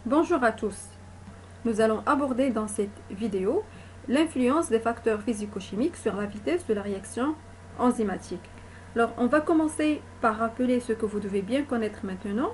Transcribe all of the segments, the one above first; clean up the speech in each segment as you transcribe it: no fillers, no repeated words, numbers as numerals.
Bonjour à tous. Nous allons aborder dans cette vidéo l'influence des facteurs physico-chimiques sur la vitesse de la réaction enzymatique. Alors, on va commencer par rappeler ce que vous devez bien connaître maintenant.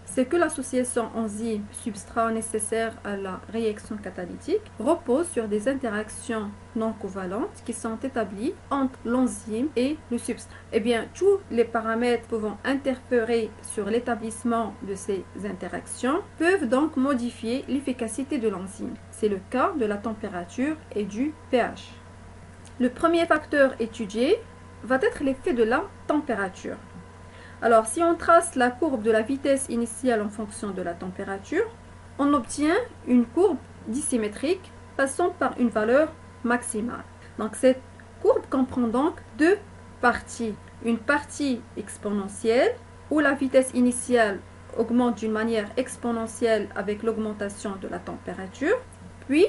C'est que l'association enzyme-substrat nécessaire à la réaction catalytique repose sur des interactions non covalentes qui sont établies entre l'enzyme et le substrat. Eh bien, tous les paramètres pouvant interférer sur l'établissement de ces interactions peuvent donc modifier l'efficacité de l'enzyme. C'est le cas de la température et du pH. Le premier facteur étudié va être l'effet de la température. Alors, si on trace la courbe de la vitesse initiale en fonction de la température, on obtient une courbe dissymétrique passant par une valeur maximale. Donc, cette courbe comprend donc deux parties. Une partie exponentielle, où la vitesse initiale augmente d'une manière exponentielle avec l'augmentation de la température, puis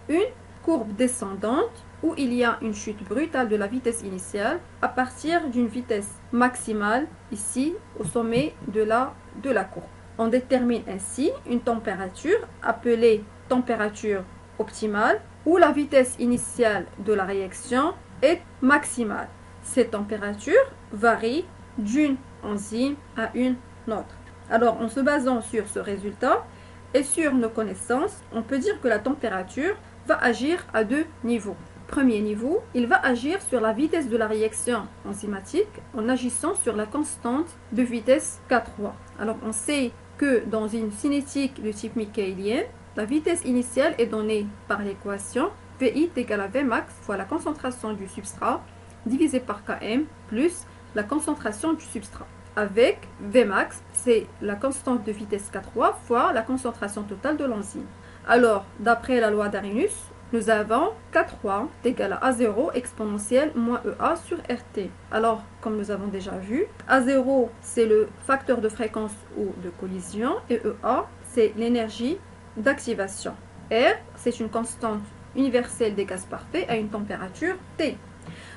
une courbe descendante, où il y a une chute brutale de la vitesse initiale à partir d'une vitesse maximale, ici au sommet de la courbe. On détermine ainsi une température appelée température optimale, où la vitesse initiale de la réaction est maximale. Cette température varie d'une enzyme à une autre. Alors, en se basant sur ce résultat et sur nos connaissances, on peut dire que la température va agir à deux niveaux. Premier niveau, il va agir sur la vitesse de la réaction enzymatique en agissant sur la constante de vitesse K3. Alors, on sait que dans une cinétique de type michaélien, la vitesse initiale est donnée par l'équation VI est égal à Vmax fois la concentration du substrat divisé par Km plus la concentration du substrat. Avec Vmax, c'est la constante de vitesse K3 fois la concentration totale de l'enzyme. Alors, d'après la loi d'Arrhenius, nous avons K3 égal à A0 exponentielle moins EA sur RT. Alors, comme nous avons déjà vu, A0 c'est le facteur de fréquence ou de collision et EA c'est l'énergie d'activation. R c'est une constante universelle des gaz parfaits à une température T.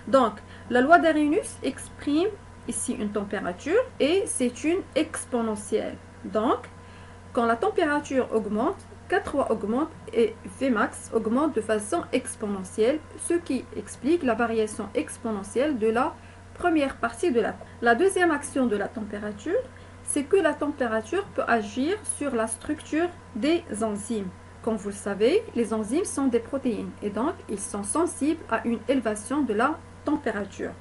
Donc, la loi d'Arrhenius exprime ici une température et c'est une exponentielle. Donc, quand la température augmente, K3 augmente et Vmax augmente de façon exponentielle, ce qui explique la variation exponentielle de la première partie de la courbe. La deuxième action de la température, c'est que la température peut agir sur la structure des enzymes. Comme vous le savez, les enzymes sont des protéines et donc ils sont sensibles à une élévation de la température.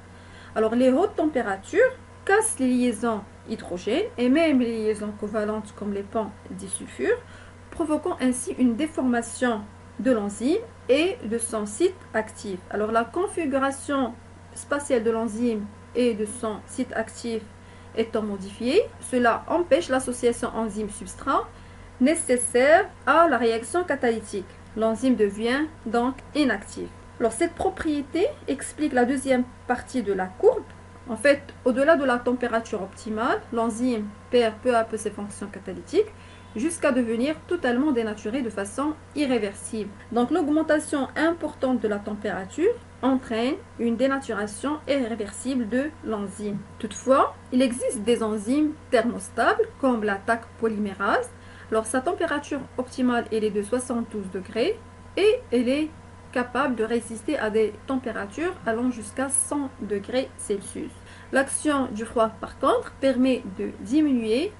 Alors les hautes températures cassent les liaisons hydrogènes et même les liaisons covalentes comme les ponts disulfure, provoquant ainsi une déformation de l'enzyme et de son site actif. Alors la configuration spatiale de l'enzyme et de son site actif étant modifiée, cela empêche l'association enzyme-substrat nécessaire à la réaction catalytique. L'enzyme devient donc inactive. Alors cette propriété explique la deuxième partie de la courbe. En fait, au-delà de la température optimale, l'enzyme perd peu à peu ses fonctions catalytiques jusqu'à devenir totalement dénaturée de façon irréversible. Donc l'augmentation importante de la température entraîne une dénaturation irréversible de l'enzyme. Toutefois, il existe des enzymes thermostables comme la Taq polymérase. Alors sa température optimale elle est de 72 degrés et elle est capable de résister à des températures allant jusqu'à 100 degrés Celsius. L'action du froid par contre permet de diminuer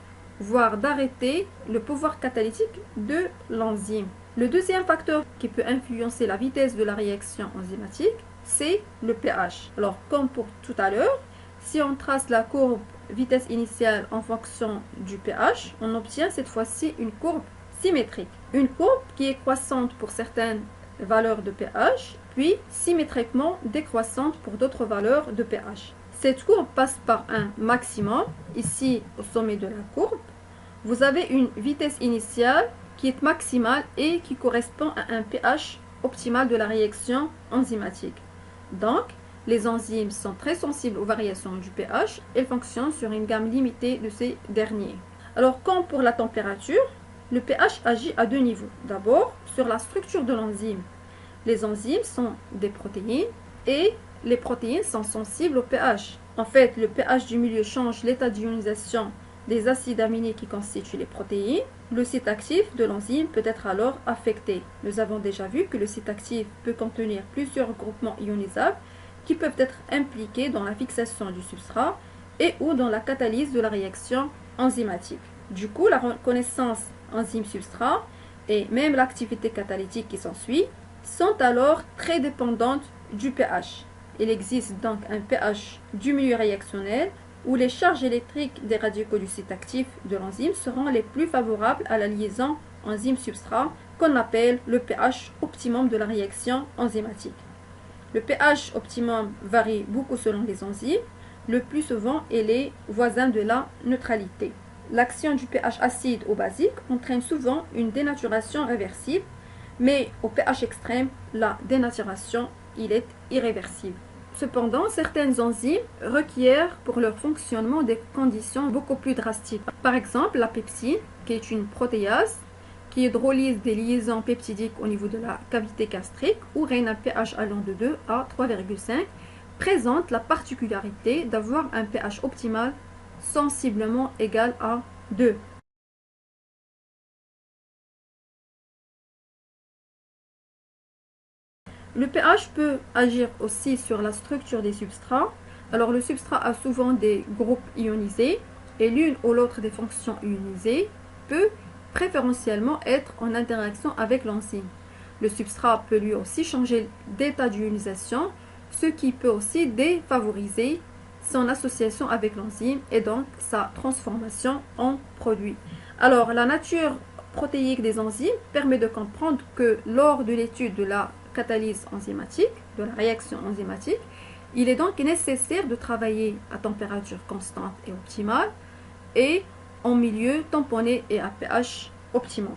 voire d'arrêter le pouvoir catalytique de l'enzyme. Le deuxième facteur qui peut influencer la vitesse de la réaction enzymatique, c'est le pH. Alors, comme pour tout à l'heure, si on trace la courbe vitesse initiale en fonction du pH, on obtient cette fois-ci une courbe symétrique. Une courbe qui est croissante pour certaines valeurs de pH, puis symétriquement décroissante pour d'autres valeurs de pH. Cette courbe passe par un maximum, ici au sommet de la courbe. Vous avez une vitesse initiale qui est maximale et qui correspond à un pH optimal de la réaction enzymatique. Donc, les enzymes sont très sensibles aux variations du pH et fonctionnent sur une gamme limitée de ces derniers. Alors, comme pour la température, le pH agit à deux niveaux. D'abord, sur la structure de l'enzyme. Les enzymes sont des protéines et les protéines sont sensibles au pH. En fait, le pH du milieu change l'état d'ionisation des acides aminés qui constituent les protéines, le site actif de l'enzyme peut être alors affecté. Nous avons déjà vu que le site actif peut contenir plusieurs groupements ionisables qui peuvent être impliqués dans la fixation du substrat et ou dans la catalyse de la réaction enzymatique. Du coup, la reconnaissance enzyme-substrat et même l'activité catalytique qui s'ensuit sont alors très dépendantes du pH. Il existe donc un pH du milieu réactionnel où les charges électriques des radicaux du site actif de l'enzyme seront les plus favorables à la liaison enzyme-substrat qu'on appelle le pH optimum de la réaction enzymatique. Le pH optimum varie beaucoup selon les enzymes, le plus souvent il est voisin de la neutralité. L'action du pH acide ou basique entraîne souvent une dénaturation réversible, mais au pH extrême, la dénaturation il est irréversible. Cependant, certaines enzymes requièrent pour leur fonctionnement des conditions beaucoup plus drastiques. Par exemple, la pepsine, qui est une protéase, qui hydrolyse des liaisons peptidiques au niveau de la cavité gastrique ou règne un pH allant de 2 à 3,5, présente la particularité d'avoir un pH optimal sensiblement égal à 2. Le pH peut agir aussi sur la structure des substrats. Alors le substrat a souvent des groupes ionisés et l'une ou l'autre des fonctions ionisées peut préférentiellement être en interaction avec l'enzyme. Le substrat peut lui aussi changer d'état d'ionisation, ce qui peut aussi défavoriser son association avec l'enzyme et donc sa transformation en produit. Alors la nature protéique des enzymes permet de comprendre que lors de l'étude de la catalyse enzymatique, de la réaction enzymatique, il est donc nécessaire de travailler à température constante et optimale et en milieu tamponné et à pH optimum.